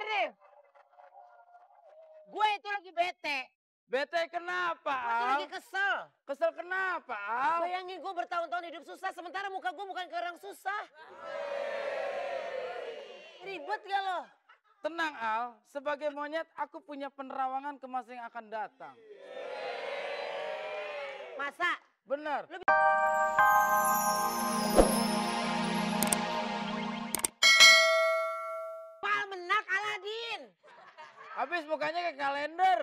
nih. Gue itu lagi bete. Bete kenapa, Gue Al? lagi kesel. Kesel kenapa, Al? Bayangin gue bertahun-tahun hidup susah, sementara muka gue bukan ke orang susah. Ribet gak lo? Tenang, Al. Sebagai monyet, aku punya penerawangan ke masa yang akan datang. Masa? Bener. Palmenak Aladin. Habis mukanya kayak kalender.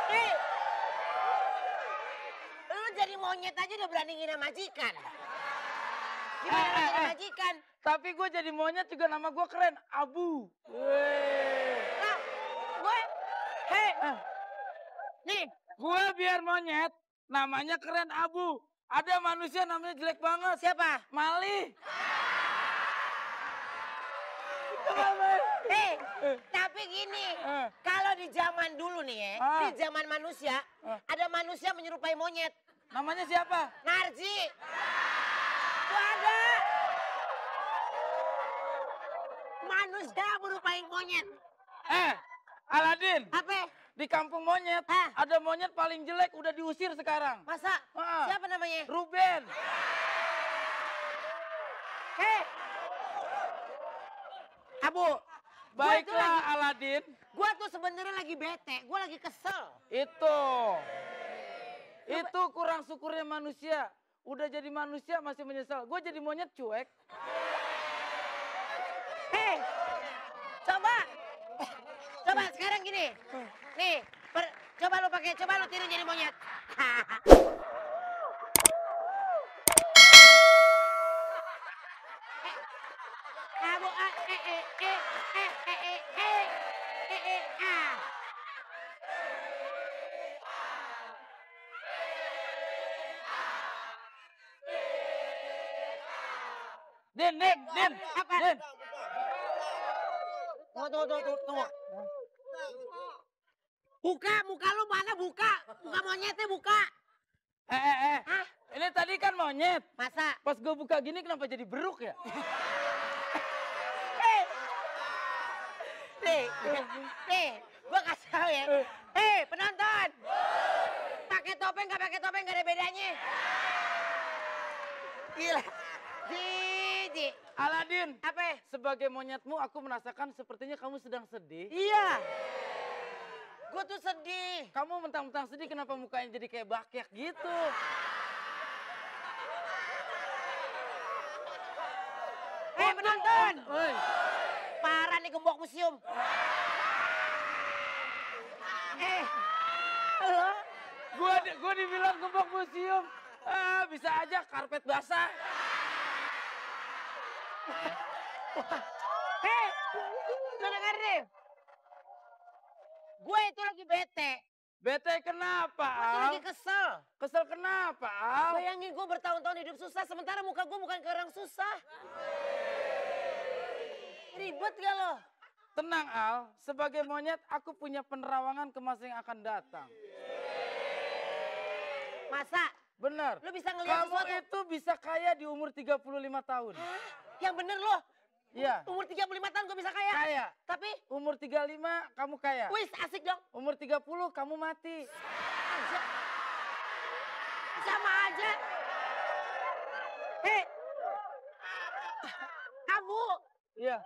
Nih, lu jadi monyet aja udah berani ngina majikan. Gimana ngina majikan? Tapi gue jadi monyet juga nama gue keren. Abu. Nah, gue, hei, nih, Gue biar monyet, namanya keren Abu. Ada manusia namanya jelek banget. siapa? Malih. Tapi gini, kalau di zaman dulu nih ya, di zaman manusia, ada manusia menyerupai monyet. Namanya siapa? Narji. Tuh ada. Manusia menyerupai monyet. Aladin. Apa? Di kampung monyet, ada monyet paling jelek udah diusir sekarang. Masa? Siapa namanya? Ruben. Abu. Baiklah Aladin. Gua tuh sebenarnya lagi bete, gua lagi kesel. Itu kurang syukurnya manusia. Udah jadi manusia masih menyesal. Gue jadi monyet cuek. Coba sekarang gini. Nih, coba lu tiru jadi monyet. Abu Din. Apa? Din. Tunggu. Buka, muka lu mana buka? Muka monyetnya buka. Ini tadi kan monyet. Masa? Pas gue buka gini kenapa jadi beruk ya? Nih, gua kasih tau ya. Penonton. Pakai topeng gak ada bedanya. Gila. Jijik. Aladin. Apa? Sebagai monyetmu aku merasakan sepertinya kamu sedang sedih. Iya. Gue tuh sedih. Kamu mentang-mentang sedih kenapa mukanya jadi kayak bakyak gitu? Penonton. Parah nih gembok museum. Halo? Gua dibilang gembok museum. Bisa aja karpet basah. Lu denger nih. Gue itu lagi bete. Bete kenapa, Gue tuh Al? lagi kesel. Kesel kenapa, Al? Bayangin gue bertahun-tahun hidup susah, sementara muka gue bukan ke orang susah. Ribet gak lo? Tenang, Al. Sebagai monyet, aku punya penerawangan ke masa yang akan datang. Masa? Bener. Lu bisa ngeliat Kamu sesuatu? itu bisa kaya di umur 35 tahun. Hah? Yang bener lo? Iya. Umur 35 tahun gue bisa kaya? Kaya. Tapi? Umur 35 kamu kaya. Wis, asik dong. Umur 30 kamu mati. Sama aja. Kamu. Iya.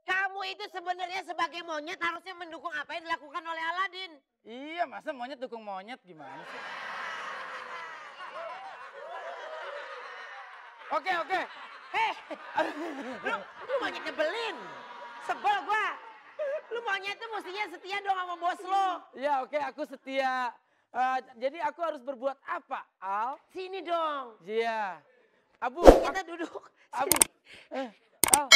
Kamu itu sebenarnya sebagai monyet harusnya mendukung apa yang dilakukan oleh Aladin. Iya, masa monyet dukung monyet gimana sih? Oke. Lu monyet nyebelin. Sebel gua. Lu monyet tuh mestinya setia dong sama bos lo. Iya, oke, aku setia. Jadi aku harus berbuat apa, Al? Sini dong. Iya. Abu. Kita duduk. Abu. Sini. Al.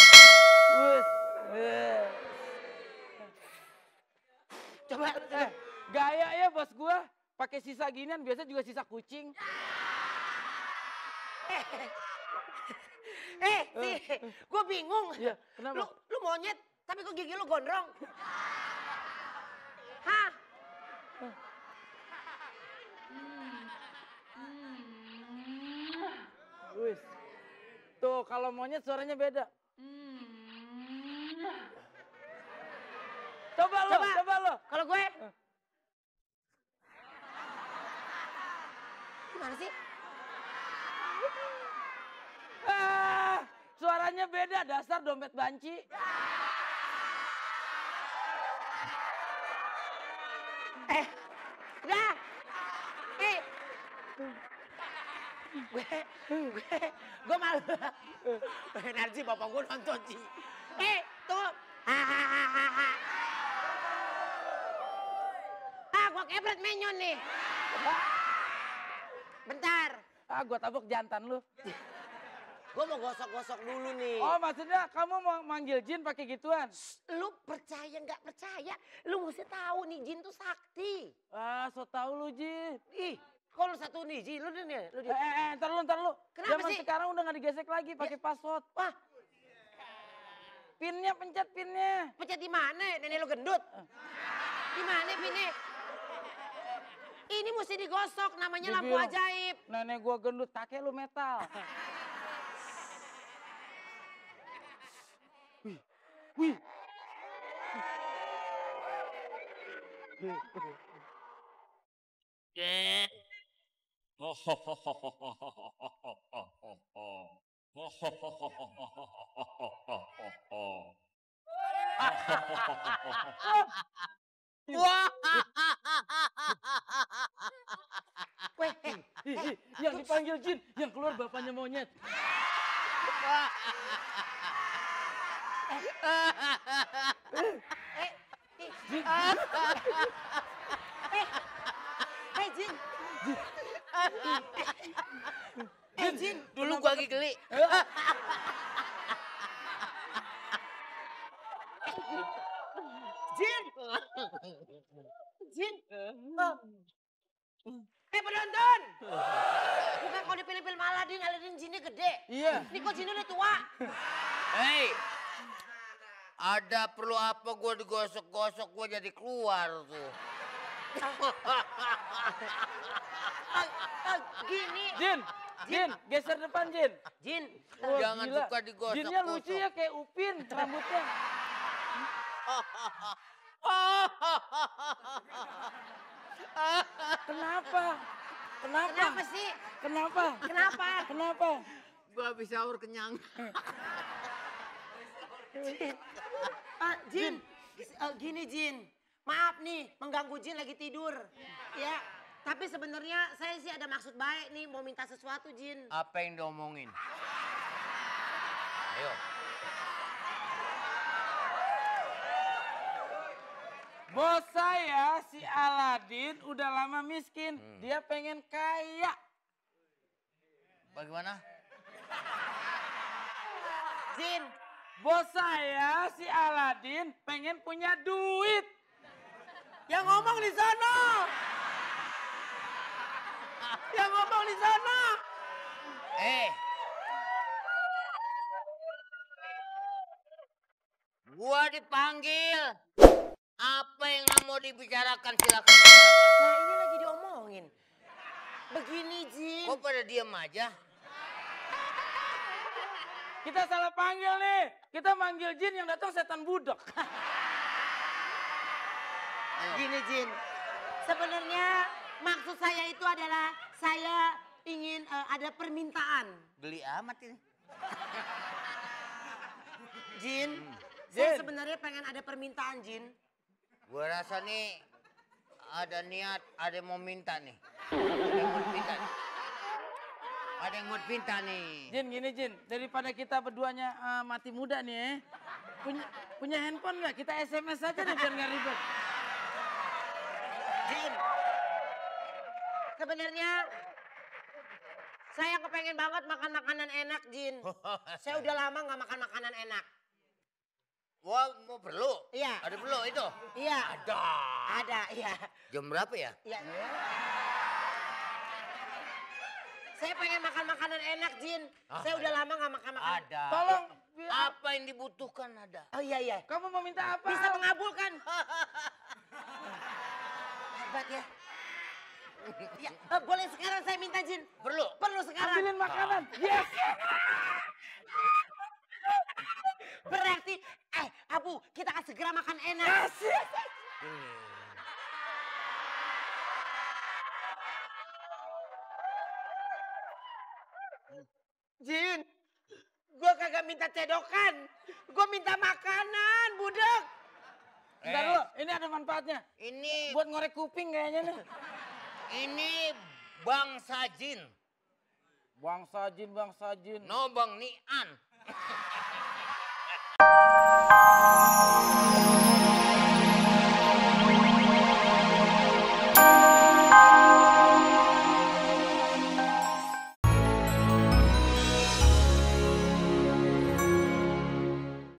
Coba. Gaya ya bos gua. Pakai sisa ginian, biasa juga sisa kucing. Gue bingung. Iya, kenapa? Lu monyet, tapi kok gigi lu gondrong? Hah? Wis. Tuh kalau monyet suaranya beda. coba lo. Kalau gue. Gimana sih? Suaranya beda, dasar dompet banci. Udah. Gue malu. Nanti bapak gue nonton sih. Tunggu. Hahaha. Gue kepret menyon nih. Bentar. Gue tabok jantan lu. Gue mau gosok-gosok dulu nih. Oh, maksudnya kamu mau manggil jin pakai gituan? Lu percaya nggak percaya? Lu mesti tahu nih jin tuh sakti. So tau lu jin. Ih, kok lu satu nih jin? Lu nih. Ntar lu. Kenapa Zaman sih? sekarang udah nggak digesek lagi pakai password. Wah, Pinnya pencet pinnya. pencet di mana? Nenek lu gendut. Di mana pinnya? Ini mesti digosok, namanya lampu Dibilang, ajaib. Nenek gua gendut, kakek lu metal. Wih. Weh, Yang dipanggil jin, yang keluar bapaknya monyet. Jin. Jin. Dulu gua lagi geli. Jin. Penonton. Bukan kalau di film-film Aladin jinnya gede. Iya. Ini kok jinnya udah tua. Hei, ada perlu apa gua digosok-gosok gua jadi keluar tuh. Gini. Jin, geser depan Jin. Jin. Wah, Jangan gila. suka digosok-gosok. Jinnya lucu ya kayak Upin rambutnya. Kenapa? Kenapa sih? Kenapa? Kenapa? Kenapa? Gua habis sahur kenyang. Jin. Gini Jin. Maaf nih, mengganggu Jin lagi tidur. Ya, tapi sebenarnya saya sih ada maksud baik nih, mau minta sesuatu Jin. Apa yang diomongin? Ayo. Bos saya si Aladin udah lama miskin. Dia pengen kaya. Bagaimana? Jin. Bos saya si Aladin pengen punya duit. Yang ngomong di sana. Yang ngomong di sana. Gua dipanggil. Apa yang mau dibicarakan silakan bicarakan. Nah ini lagi diomongin. Begini Jin. Kok pada diem aja? Kita salah panggil nih. Kita manggil jin yang datang setan budok. Gini Jin. Sebenarnya maksud saya itu adalah saya ingin ada permintaan. Geli amat ini. Jin. Saya sebenarnya pengen ada permintaan Jin. Gua rasa nih ada niat, ada yang mau minta nih. Ada yang mau minta nih. Ada yang mau minta nih. Jin gini Jin, daripada kita berduanya mati muda nih ya. Punya handphone nggak? Kita SMS aja deh biar nggak ribet. Jin. Sebenarnya saya kepengen banget makan makanan enak Jin. Saya udah lama nggak makan makanan enak. Wah, mau perlu? Iya. Ada perlu itu? Iya. Ada. Ada, iya. Jam berapa ya? Iya. Saya pengen makan makanan enak, Jin. Saya udah lama nggak makan makanan. Ada. Tolong. Apa yang dibutuhkan ada. Oh iya. Kamu mau minta apa? Bisa mengabulkan. Hebat ya. Ya, boleh sekarang saya minta, Jin. Perlu? Perlu sekarang. Ambilin makanan. Yes. Berarti, Abu, kita akan segera makan enak. Ini. Jin, gua kagak minta cedokan. Gua minta makanan, budek. Bentar dulu, ini ada manfaatnya. Ini Buat ngorek kuping kayaknya nih. ini bangsa jin. Bangsa jin, bangsa jin. No bang nian.